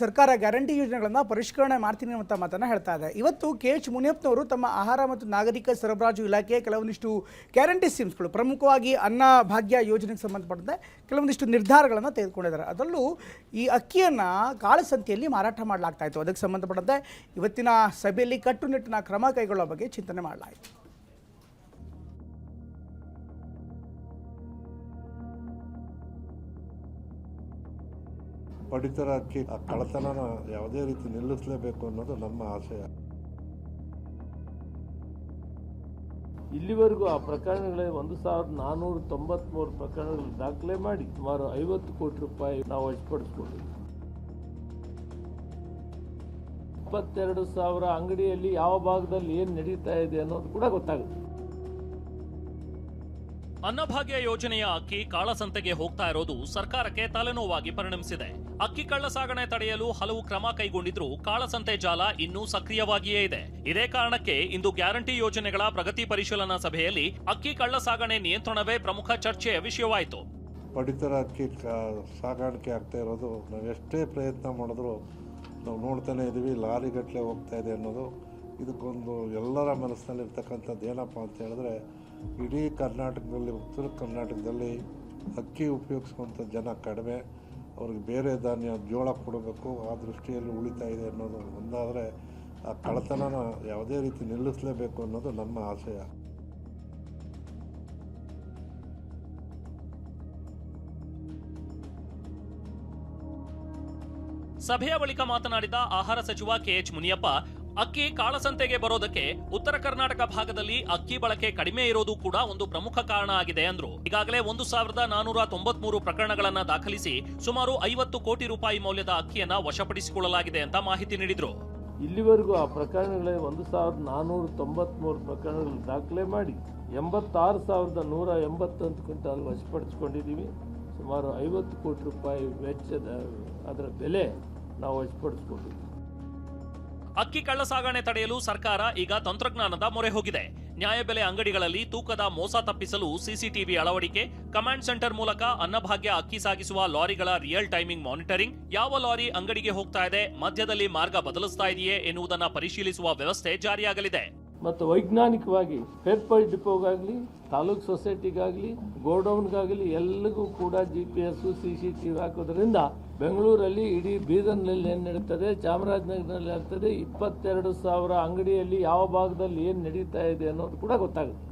ಸರ್ಕಾರ ಗ್ಯಾರಂಟಿ ಯೋಜನೆಗಳನ್ನು ಪರಿಷ್ಕರಣೆ ಮಾಡ್ತೀನಿ ಅಂತ ಮಾತನ್ನು ಹೇಳ್ತಾ ಇದೆ. ಇವತ್ತು KH ಮುನಿಯಪ್ಪನವರು ತಮ್ಮ ಆಹಾರ ಮತ್ತು ನಾಗರಿಕ ಸರಬರಾಜು ಇಲಾಖೆ ಕೆಲವೊಂದಿಷ್ಟು ಗ್ಯಾರಂಟಿ ಸ್ಕೀಮ್ಸ್ಗಳು, ಪ್ರಮುಖವಾಗಿ ಅನ್ನ ಭಾಗ್ಯ ಯೋಜನೆಗೆ ಸಂಬಂಧಪಟ್ಟಂತೆ ಕೆಲವೊಂದಿಷ್ಟು ನಿರ್ಧಾರಗಳನ್ನು ತೆಗೆದುಕೊಂಡಿದ್ದಾರೆ. ಅದರಲ್ಲೂ ಈ ಅಕ್ಕಿಯನ್ನು ಕಾಳಸಂತೆಯಲ್ಲಿ ಮಾರಾಟ ಮಾಡಲಾಗ್ತಾ ಇತ್ತು. ಅದಕ್ಕೆ ಸಂಬಂಧಪಟ್ಟಂತೆ ಇವತ್ತಿನ ಸಭೆಯಲ್ಲಿ ಕಟ್ಟುನಿಟ್ಟಿನ ಕ್ರಮ ಕೈಗೊಳ್ಳುವ ಬಗ್ಗೆ ಚಿಂತನೆ ಮಾಡಲಾಯಿತು. ಪಡಿತರ ಅಕ್ಕಿ ಕಳ್ಳತನನ ಯಾವುದೇ ರೀತಿ ನಿಲ್ಲಿಸಲೇಬೇಕು ಅನ್ನೋದು ನಮ್ಮ ಆಶಯ. ಇಲ್ಲಿವರೆಗೂ ಆ ಪ್ರಕರಣಗಳೇ 1493 ಪ್ರಕರಣಗಳು ದಾಖಲೆ ಮಾಡಿ ಸುಮಾರು 50 ಕೋಟಿ ರೂಪಾಯಿ ನಾವು ವಶಪಡಿಸಿಕೊಂಡಿದ್ದೀವಿ. 22,000 ಅಂಗಡಿಯಲ್ಲಿ ಯಾವ ಭಾಗದಲ್ಲಿ ಏನು ನಡೀತಾ ಇದೆ ಅನ್ನೋದು ಕೂಡ ಗೊತ್ತಾಗುತ್ತೆ. ಅನ್ನಭಾಗ್ಯ ಯೋಜನೆಯ ಅಕ್ಕಿ ಕಾಳಸಂತೆಗೆ ಹೋಗ್ತಾ ಇರೋದು ಸರ್ಕಾರಕ್ಕೆ ತಲೆನೋವಾಗಿ ಪರಿಣಮಿಸಿದೆ. ಅಕ್ಕಿ ಕಳ್ಳ ಸಾಗಣೆ ತಡೆಯಲು ಹಲವು ಕ್ರಮ ಕೈಗೊಂಡಿದ್ರೂ ಕಾಳಸಂತೆ ಜಾಲ ಇನ್ನೂ ಸಕ್ರಿಯವಾಗಿಯೇ ಇದೆ. ಇದೇ ಕಾರಣಕ್ಕೆ ಇಂದು ಗ್ಯಾರಂಟಿ ಯೋಜನೆಗಳ ಪ್ರಗತಿ ಪರಿಶೀಲನಾ ಸಭೆಯಲ್ಲಿ ಅಕ್ಕಿ ಕಳ್ಳ ಸಾಗಣೆ ನಿಯಂತ್ರಣವೇ ಪ್ರಮುಖ ಚರ್ಚೆಯ ವಿಷಯವಾಯಿತು. ಪಡಿತರ ಅಕ್ಕಿ ಸಾಗಾಣಿಕೆ ಆಗ್ತಾ ಇರೋದು ನಾವು ಎಷ್ಟೇ ಪ್ರಯತ್ನ ಮಾಡಿದ್ರು ನಾವು ನೋಡ್ತಾನೆ ಇದ್ದೀವಿ, ಲಾರಿಗಟ್ಟಲೆ ಹೋಗ್ತಾ ಇದೆ ಅನ್ನೋದು ಇದಕ್ಕೊಂದು ಎಲ್ಲರ ಮನಸ್ಸಿನಲ್ಲಿ ಇರ್ತಕ್ಕಂಥದ್ದು ಏನಪ್ಪ ಅಂತ ಹೇಳಿದ್ರೆ, ಇಡೀ ಕರ್ನಾಟಕದಲ್ಲಿ, ಉತ್ತರ ಕರ್ನಾಟಕದಲ್ಲಿ ಅಕ್ಕಿ ಉಪಯೋಗಿಸುವಂಥ ಜನ ಕಡಿಮೆ, ಅವ್ರಿಗೆ ಬೇರೆ ಧಾನ್ಯ ಜೋಳ ಕೊಡಬೇಕು, ಆ ದೃಷ್ಟಿಯಲ್ಲಿ ಉಳಿತಾ ಇದೆ ಅನ್ನೋದು ಒಂದಾದರೆ ಆ ಕಳ್ಳತನನ ಯಾವುದೇ ರೀತಿ ನಿಲ್ಲಿಸಲೇಬೇಕು ಅನ್ನೋದು ನಮ್ಮ ಆಶಯ. ಸಭೆಯ ಬಳಿಕ ಮಾತನಾಡಿದ ಆಹಾರ ಸಚಿವ KH ಮುನಿಯಪ್ಪ, ಅಕ್ಕಿ ಕಾಳಸಂತೆಗೆ ಬರೋದಕ್ಕೆ ಉತ್ತರ ಕರ್ನಾಟಕ ಭಾಗದಲ್ಲಿ ಅಕ್ಕಿ ಬಳಕೆ ಕಡಿಮೆ ಇರೋದು ಕೂಡ ಒಂದು ಪ್ರಮುಖ ಕಾರಣ ಆಗಿದೆ ಅಂದ್ರು. ಈಗಾಗಲೇ 1493 ಪ್ರಕರಣಗಳನ್ನ ದಾಖಲಿಸಿ ಸುಮಾರು 50 ಕೋಟಿ ರೂಪಾಯಿ ಮೌಲ್ಯದ ಅಕ್ಕಿಯನ್ನ ವಶಪಡಿಸಿಕೊಳ್ಳಲಾಗಿದೆ ಅಂತ ಮಾಹಿತಿ ನೀಡಿದ್ರು. ಇಲ್ಲಿವರೆಗೂ ಆ ಪ್ರಕರಣಗಳೇ 1493 ಪ್ರಕರಣಗಳು ದಾಖಲೆ ಮಾಡಿ 86,188 ಕ್ವಿಂಟಾಲ್ ವಶಪಡಿಸಿಕೊಂಡಿದ್ದೀವಿ. ಸುಮಾರು 50 ಕೋಟಿ ರೂಪಾಯಿ ವೆಚ್ಚದ ಅದರ ಬೆಲೆ ನಾವು ವಶಪಡಿಸಿಕೊಂಡಿದ್ದೀವಿ. ಅಕ್ಕಿ ಕಳ್ಳ ಸಾಗಣೆ ತಡೆಯಲು ಸರ್ಕಾರ ಈಗ ತಂತ್ರಜ್ಞಾನದ ಮೊರೆ ಹೋಗಿದೆ. ನ್ಯಾಯಬೆಲೆ ಅಂಗಡಿಗಳಲ್ಲಿ ತೂಕದ ಮೋಸ ತಪ್ಪಿಸಲು ಸಿಸಿಟಿವಿ ಅಳವಡಿಕೆ, ಕಮಾಂಡ್ ಸೆಂಟರ್ ಮೂಲಕ ಅನ್ನಭಾಗ್ಯ ಅಕ್ಕಿ ಸಾಗಿಸುವ ಲಾರಿಗಳ ರಿಯಲ್ ಟೈಮಿಂಗ್ ಮಾನಿಟರಿಂಗ್, ಯಾವ ಲಾರಿ ಅಂಗಡಿಗೆ ಹೋಗ್ತಾ ಇದೆ, ಮಧ್ಯದಲ್ಲಿ ಮಾರ್ಗ ಬದಲಿಸ್ತಾ ಇದೆಯೇ ಎನ್ನುವುದನ್ನು ಪರಿಶೀಲಿಸುವ ವ್ಯವಸ್ಥೆ ಜಾರಿಯಾಗಲಿದೆ. ಮತ್ತು ವೈಜ್ಞಾನಿಕವಾಗಿ ಪೇಪರ್ ಡಿಪೋಗಾಗಲಿ, ತಾಲೂಕ್ ಸೊಸೈಟಿಗಾಗಲಿ, ಗೋಡೌನ್ಗಾಗಲಿ ಎಲ್ಲರಿಗೂ ಕೂಡ GPS CCTV ಹಾಕೋದ್ರಿಂದ ಬೆಂಗಳೂರಲ್ಲಿ, ಇಡೀ ಬೀದರ್ನಲ್ಲಿ ಏನು ನಡೀತದೆ, ಚಾಮರಾಜನಗರದಲ್ಲಿ ಆಗ್ತದೆ, 22,000 ಅಂಗಡಿಯಲ್ಲಿ ಯಾವ ಭಾಗದಲ್ಲಿ ಏನು ನಡೀತಾ ಇದೆ ಅನ್ನೋದು ಕೂಡ ಗೊತ್ತಾಗುತ್ತೆ.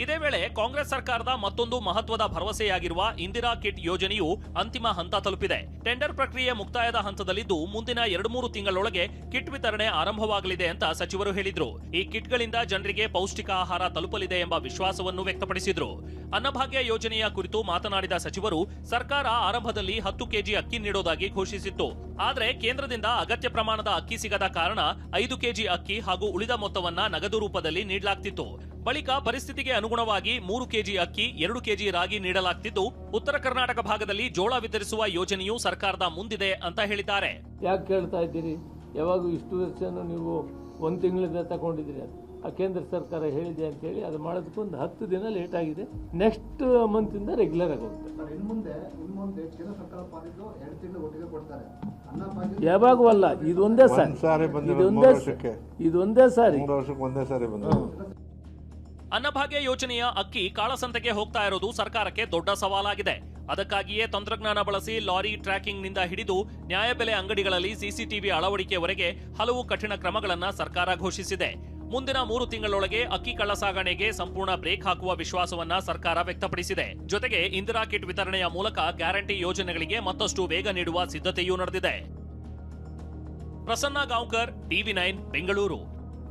ಇದೇ ವೇಳೆ ಕಾಂಗ್ರೆಸ್ ಸರ್ಕಾರದ ಮತ್ತೊಂದು ಮಹತ್ವದ ಭರವಸೆಯಾಗಿರುವ ಇಂದಿರಾ ಕಿಟ್ ಯೋಜನೆಯು ಅಂತಿಮ ಹಂತ ತಲುಪಿದೆ. ಟೆಂಡರ್ ಪ್ರಕ್ರಿಯೆ ಮುಕ್ತಾಯದ ಹಂತದಲ್ಲಿದ್ದು ಮುಂದಿನ 2-3 ತಿಂಗಳೊಳಗೆ ಕಿಟ್ ವಿತರಣೆ ಆರಂಭವಾಗಲಿದೆ ಅಂತ ಸಚಿವರು ಹೇಳಿದ್ರು. ಈ ಕಿಟ್ಗಳಿಂದ ಜನರಿಗೆ ಪೌಷ್ಟಿಕ ಆಹಾರ ತಲುಪಲಿದೆ ಎಂಬ ವಿಶ್ವಾಸವನ್ನು ವ್ಯಕ್ತಪಡಿಸಿದ್ರು. ಅನ್ನಭಾಗ್ಯ ಯೋಜನೆಯ ಕುರಿತು ಮಾತನಾಡಿದ ಸಚಿವರು, ಸರ್ಕಾರ ಆರಂಭದಲ್ಲಿ 10 ಕೆಜಿ ಅಕ್ಕಿ ನೀಡೋದಾಗಿ ಘೋಷಿಸಿತ್ತು. ಆದರೆ ಕೇಂದ್ರದಿಂದ ಅಗತ್ಯ ಪ್ರಮಾಣದ ಅಕ್ಕಿ ಸಿಗದ ಕಾರಣ 5 ಕೆಜಿ ಅಕ್ಕಿ ಹಾಗೂ ಉಳಿದ ಮೊತ್ತವನ್ನ ನಗದು ರೂಪದಲ್ಲಿ ನೀಡಲಾಗ್ತಿತ್ತು. ಬಳಿಕ ಪರಿಸ್ಥಿತಿಗೆ ಅನುಗುಣವಾಗಿ 3 ಕೆಜಿ ಅಕ್ಕಿ, 2 ಕೆಜಿ ರಾಗಿ ನೀಡಲಾಗ್ತಿದ್ದು, ಉತ್ತರ ಕರ್ನಾಟಕ ಭಾಗದಲ್ಲಿ ಜೋಳ ವಿತರಿಸುವ ಯೋಜನೆಯು ಸರ್ಕಾರದ ಮುಂದಿದೆ ಅಂತ ಹೇಳಿದ್ದಾರೆ. ಯಾಕೆ ಕೇಳ್ತಾ ಇದ್ದೀರಿ? ಯಾವಾಗ ಇಷ್ಟು ವರ್ಷನೂ ನೀವು 1 ತಿಂಗಳಿಂದ ತಗೊಂಡಿದ್ದೀರಿ ಅಂತ ಆ ಕೇಂದ್ರ ಸರ್ಕಾರ ಹೇಳಿದೆ ಅಂತ ಹೇಳಿ ಅದು ಮಾಡೋದಕ್ಕೊಂದು 10 ದಿನ ಲೇಟ್ ಆಗಿದೆ. ನೆಕ್ಸ್ಟ್ ಮಂತ್ ಇಂದ ರೆಗ್ಯುಲರ್ ಆಗಿ ಹೋಗುತ್ತೆ. ಯಾವಾಗವಲ್ಲ, ಇದೊಂದೇ ಸಾರಿ, ಇದೊಂದೇ ಸಾರಿ. ಅನ್ನಭಾಗ್ಯ ಯೋಜನೆಯ ಅಕ್ಕಿ ಕಾಳಸಂತೆಗೆ ಹೋಗ್ತಾ ಇರೋದು ಸರ್ಕಾರಕ್ಕೆ ದೊಡ್ಡ ಸವಾಲಾಗಿದೆ. ಅದಕ್ಕಾಗಿಯೇ ತಂತ್ರಜ್ಞಾನ ಬಳಸಿ ಲಾರಿ ಟ್ರ್ಯಾಕಿಂಗ್ ನಿಂದ ಹಿಡಿದು ನ್ಯಾಯಬೆಲೆ ಅಂಗಡಿಗಳಲ್ಲಿ ಸಿಸಿಟಿವಿ ಅಳವಡಿಕೆವರೆಗೆ ಹಲವು ಕಠಿಣ ಕ್ರಮಗಳನ್ನು ಸರ್ಕಾರ ಘೋಷಿಸಿದೆ. ಮುಂದಿನ 3 ತಿಂಗಳೊಳಗೆ ಅಕ್ಕಿ ಕಳ್ಳ ಸಾಗಣೆಗೆ ಸಂಪೂರ್ಣ ಬ್ರೇಕ್ ಹಾಕುವ ವಿಶ್ವಾಸವನ್ನ ಸರ್ಕಾರ ವ್ಯಕ್ತಪಡಿಸಿದೆ. ಜೊತೆಗೆ ಇಂದಿರಾ ಕಿಟ್ ವಿತರಣೆಯ ಮೂಲಕ ಗ್ಯಾರಂಟಿ ಯೋಜನೆಗಳಿಗೆ ಮತ್ತಷ್ಟು ವೇಗ ನೀಡುವ ಸಿದ್ಧತೆಯೂ ನಡೆದಿದೆ. ಪ್ರಸನ್ನ ಗಾಂವ್ಕರ್, TV9 ಬೆಂಗಳೂರು.